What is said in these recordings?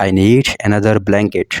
I need another blanket۔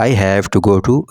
I have to go to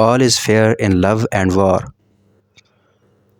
All is fair in love and war۔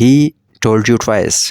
He told you twice۔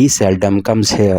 He seldom comes here۔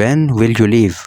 When will you leave؟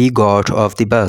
He got off the bus۔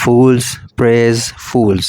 Fools praise fools۔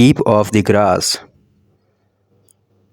Keep off the grass۔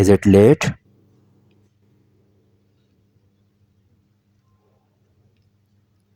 Is it late؟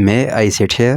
May I sit here؟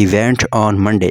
He went on Monday۔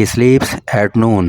He sleeps at noon۔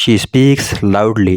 She speaks loudly۔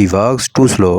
He walks too slow۔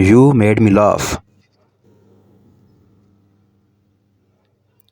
You made me laugh۔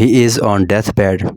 He is on death bed۔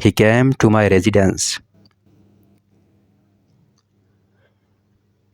He came to my residence۔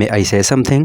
May I say something؟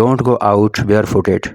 Don't go out barefooted۔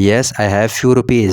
Yes, I have few rupees۔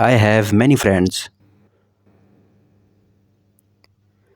I have many friends۔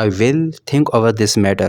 I will think over this matter۔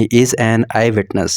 He is an eyewitness۔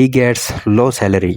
He gets low salary۔